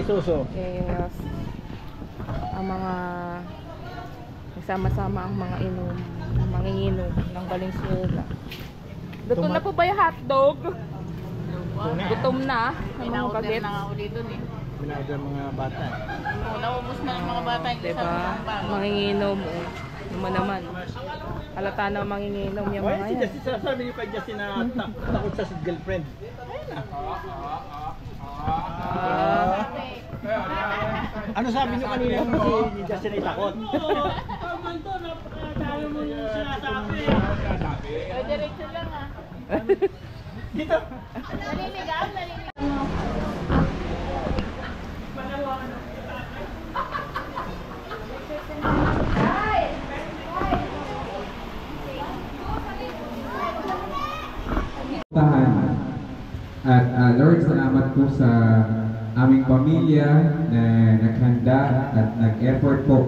Suso. Yes. Ang mga nagsama-sama ang mga manginginom ng Valenzuela. Gutom na po ba yung hotdog? Gutom na. Pina-order na ako dito eh. Pina-order mga bata. Naubos na ang mga bata yung diba? Manginginom. Naman. Halata na manginginom yung mga yan. Sabi niyo kay Justin na takot sa girlfriend. Ayun na. Ano sabi niyo kanina si Justin ay takot? Diretso lang ah. Dito. Naliligaw. At Lord, salamat po sa aming pamilya na naghanda at nag-effort po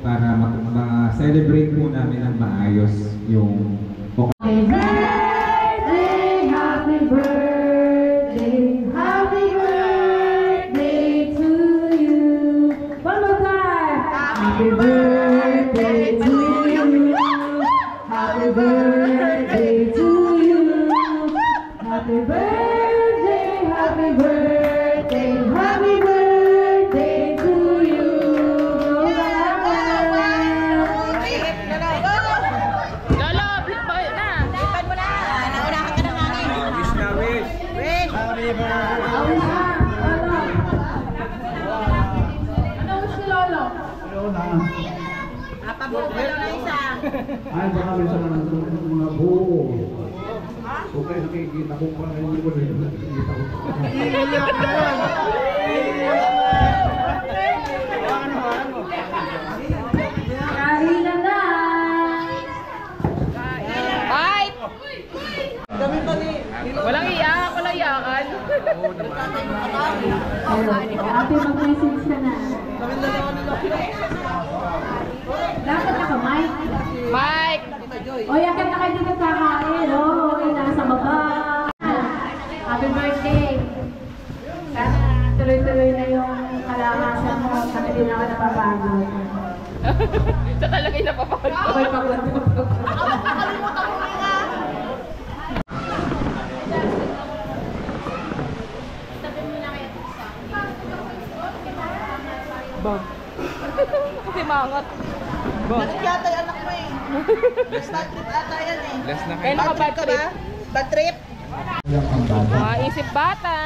para ma-celebrate po namin ng maayos yung Happy birthday, happy birthday, happy birthday to you. One more time. Happy birthday to you. Happy birthday to you. Happy birthday, happy birthday, happy birthday to you. Lolo, balik na. Lipan mo na. Naunahan ka ng hangin. Wish na wish. Wish. Happy birthday. Ano si Lolo? Pabuo ka lang na isa. Ay, baka minsan naman ng mga buo. Okay, nakikita ko pa rin yung nakikita ko. Kain na na! Bye! Walang iyak, walang iyakan. Ate, mag-message ka na. Dapat naka, Mike. Mike! O, yakin na kayo dito kakain. O, nasa baba. Happy birthday. Sana tuloy-tuloy na yung kalakasan mo. Kami din ako napapagod. Sa talagay na papagod. Ako'y pagod. Bag. Kasi mangat. Bag. Ano yata yung anak mo eh? Bad trip ata yan eh. Kaya naka-bad trip. Bad trip? Mga isip bata.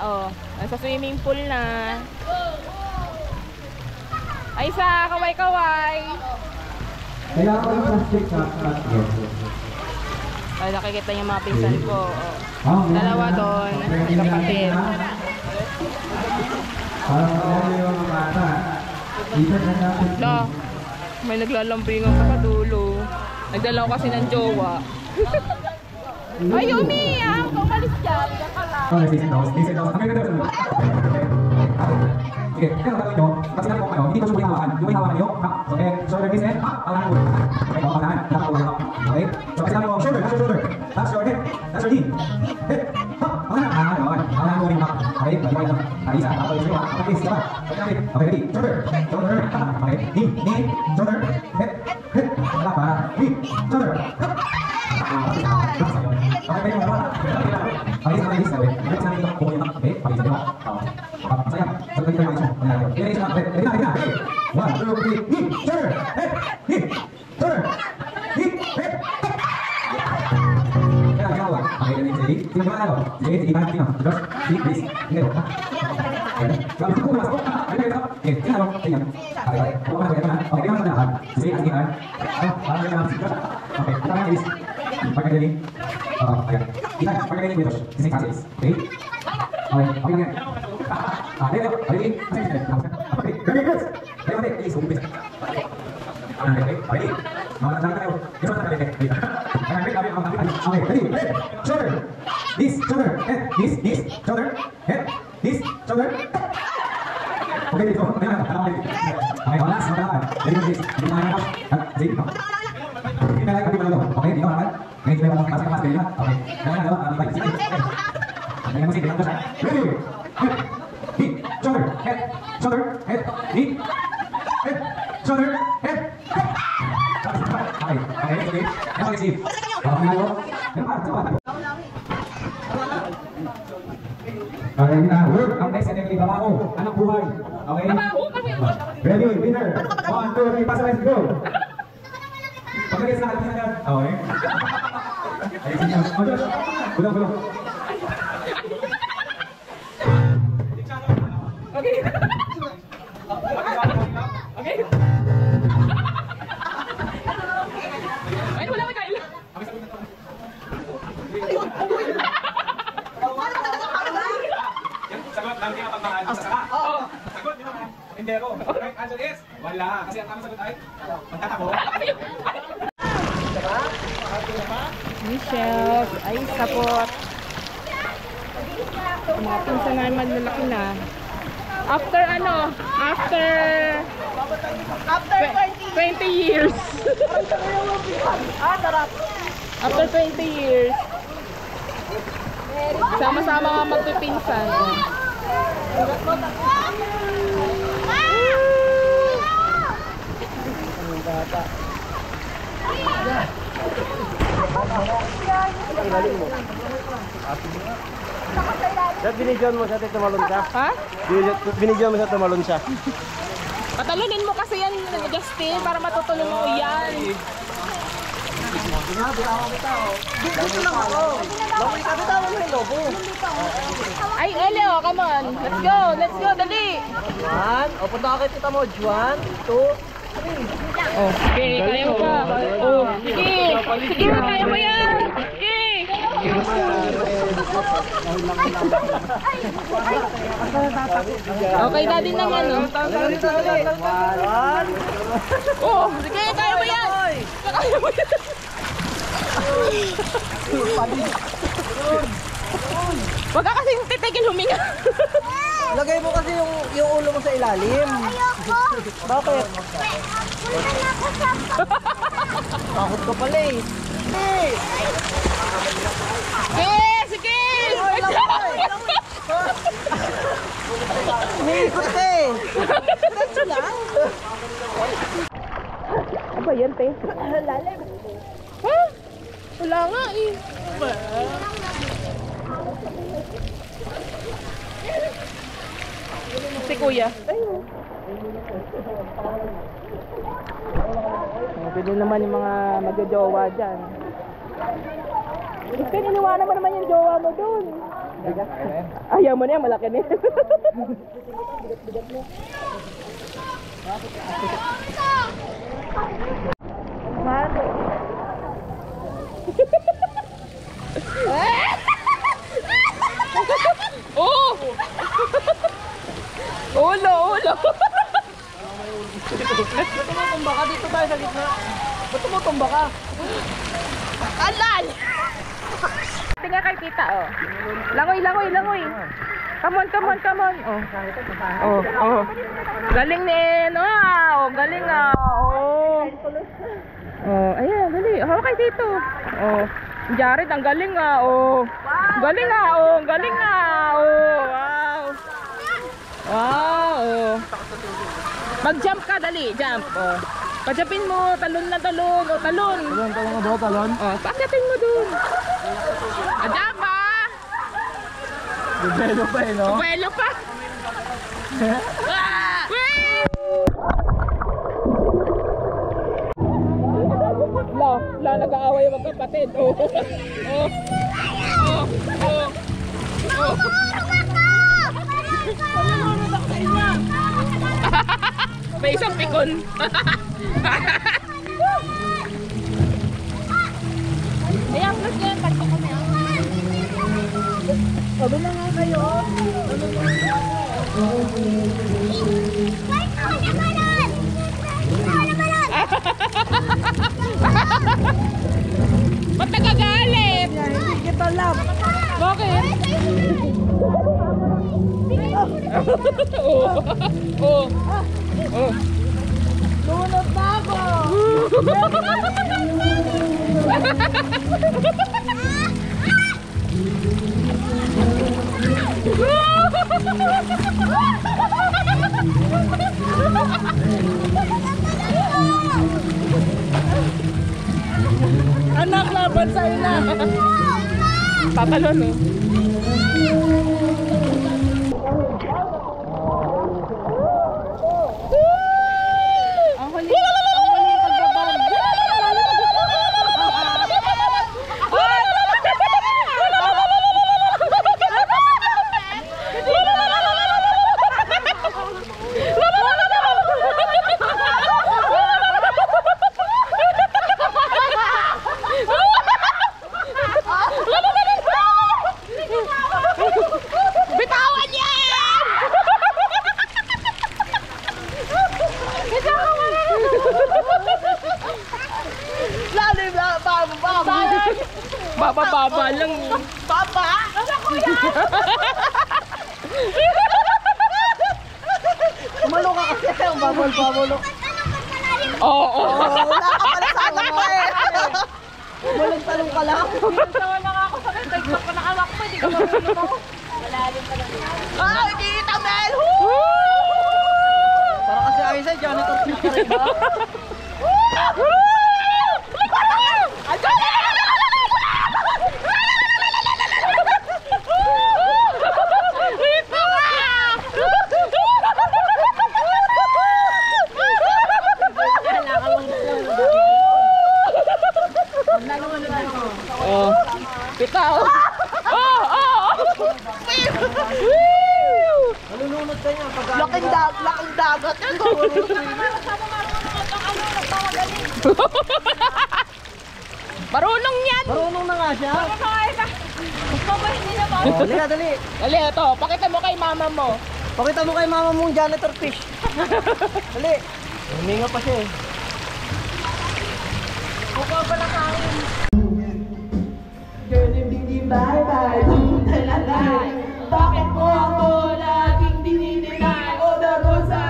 Oh, nasa swimming pool na. Ay, sa kaway-kaway. Kaya ako yung plastic cup. Ay, nakikita niyo mga pinsan ko. Oh. Dalawa doon. Kapatid. Parang pala yung mga bata. Dito na natin. No, may naglalambingan sa kadulo. Nagdala ko kasi ng jowa. Ay, umiyak! Umalis dyan. Diyan ka lang. Okay, face and nose. Face and nose. Ang ganda daw. Sige, kaya gagawin nyo, kasi lang po kayo, hindi ko siya hawakan. Yung may hawakan nyo, ha? Okay, shoulder, face and, alangan mo. Okay, hawakan, nakakawala. Okay, so kasi lang mo, shoulder, that's your shoulder. That's your hip, that's your knee. Hip, ha? Alangan, alangan mo rin, ha? Okay, balik lang. Ay, isa, tapos yung mga, okay, isa pa. Okay, ready, shoulder, shoulder, okay, knee, shoulder, hip, hip, wala pa, knee, shoulder, okay, pwede mo naman. Okay, sa mga sabi, hindi sa nito kung yung okay, pag-isa nyo. Sayang, sabi kayo mga isang mangyari. Ready na, ready na. 1, 2, 3, hip, shoulder, hip, hip, shoulder, hip, hip. Kaya ginawa, okay, ganun sige. Sino ba na ako? Sige, sige, parang sino. Josh, sige, please. Hindi ko. Sabi ko, masok. Ano kayo? Okay, ginagawa ko. Tingnan. Okay, okay. Huwag ka na, okay na. Okay, tingnan mo sa lahat. Sige, sige, parang. Parang ganyan. Okay, ito na, please. Pagkagaling. Okay. Ilan, pagkagaling dito. Kasi chances. Okay? Okay, okay lang yan. There you go. Okay, okay. Very good. Kaya mali, please, umipit. Okay, okay. Mga tayo tayo. Ito na tayo. Okay, ready. Shoulder. This, shoulder. Head. This, shoulder. Head. This, shoulder. Okay, dito. Okay, okay, last. Ready for this. Hindi na nga. Sige, dito. Hindi na lang. Okay, dito naman. Ngayon, may mga pasok pasok na. Okay. Ngayon, ano? Sige. Ngayon, sige. Ready. shoulder, head, shoulder, head, knee, head, shoulder, head. Okay, okay, okay. Next one, Steve. Okay, tayo. Okay, na. Work ang next and every trabaho. Anong buhay? Okay? Ready, winner. 1, 2, 3, pasa, let's go. Pagkagay sa natin agad. Okay. Ayun, sige. Oh, Josh. Bulong. Okay. Okay. Ay, wala ka kaila. Sagot lang kayo pagmahal sa saka. Oo. Sagot, di ba? Endero. Correct answer is wala. Kasi ang tamang sagot ay magtatako. Michelle, ay sapot. Mga pinsan namin malalaki na. After ano? After 20 years. After 20 years. Sama-sama nga magpipinsan. Dad, binidyoan mo siya, tumalon siya. Ha? Binidyoan mo siya, tumalon siya. Patalunin mo kasi yan, Justin, para matutulong mo yan. Dito lang ako. Bawi ka, bitawan mo yung lobo. Ay, Elio, come on. Let's go, dali. Juan, o punta ka kay tita mo. Juan, 2, Oh, okay, kaya mo pa. Oh, sige. Sige, kaya mo yan. Sige. Okay, daddy naman, no? Oh, sige, kaya mo yan. Kaya mo yan. Wag ka kasing titigil huminga. lagay mo kasi yung ulo mo sa ilalim. Bakit? Takot ka pala eh. Sige! Umiikot ka eh. Diretso lang. Ano ba yan, te? Lalim. Ha? Wala nga eh. Si kuya. Pwede naman yung mga magjojowa dyan. Gusto, iniwanan mo naman yung jowa mo dun. Ayaw mo na yan, malaki na yan. Oh! Ulo! Ba't tumutumba ka? Dito tayo sa gitna. Ba't tumutumba ka? Alal! Tingnan kay tita, oh. Langoy! Come on. Oh. Galing ni oh. Galing oh. Oh, ayan, dali. Hawak kay tito. Oh. Jared, ang galing oh. Galing oh. Wow. Oh. Mag-jump ka, dali. Jump. Oh. Pajumpin mo. Talon. Oh, talon. Talon. Oh, paakyatin mo dun. Jump ah. Bubelo pa eh, no? Buwelo pa. La, nag-aaway yung magkapatid. Oh. May isang pikon. Ayan, plus yan. Pagka kami. Sabi na nga kayo. Ba't nagagalit? Hindi kita love. Bakit? Oh. Lunod na ako. Anak, laban sa'yo na. Tatalon eh. Ang huli pagbabang. Bitawan niya! Lalo yung Baba lang. Baba! Ano ko yan? Umalo ka kasi ang babol-babol. Oo. Wala ka pala sa anak ko eh. Talong ka lang. Tawa na nga ako sa akin. Tagpap ka na anak ko. Hindi ka marunong ako. Malalim pa lang. Ah, kita Mel! Para kasi ayos ay janitor fish ka rin ba? Oh. Bitaw. Oh, oh. Malulunod ka niya pag Laking dagat. Marunong yan. marunong na nga siya. Oh, dali, dali. Dali, ito. Pakita mo kay mama mo. Pakita mo kay mama mong janitor fish. Dali. Huminga pa siya eh. Bakit mo ako laging dininay? O dago sa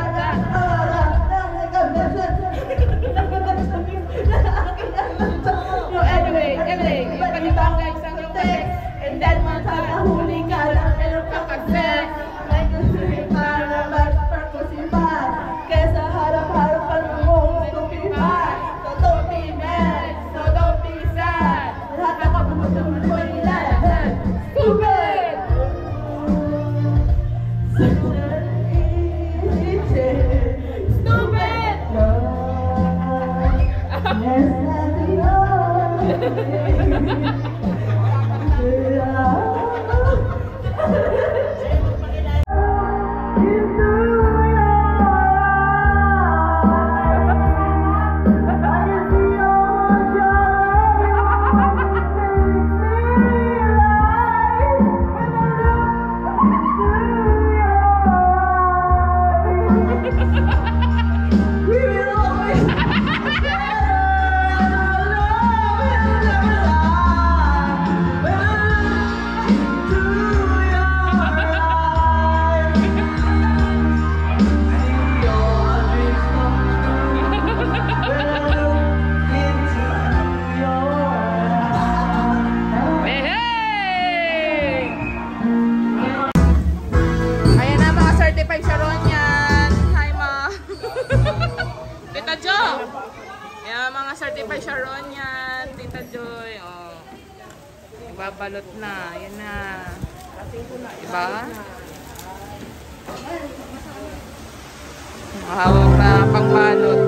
No, anyway, yung panibangay sa iyong text. And then matatahuli ka lang meron kang mag-sex. Like a street para mag-perkusipan. Kesa harap-harapan mo stupipan. So don't be mad, so don't be sad. Lahat ako tumutumun mo ilalahan. Stupid! Stupid! Ayan na mga certified Sharon yan. Hi ma. Tita Jo. Ayan mga certified Sharon yan. Tita Joy. Oh. Ibabalot na. Ayan na. Diba? Mahawak na pangbalot.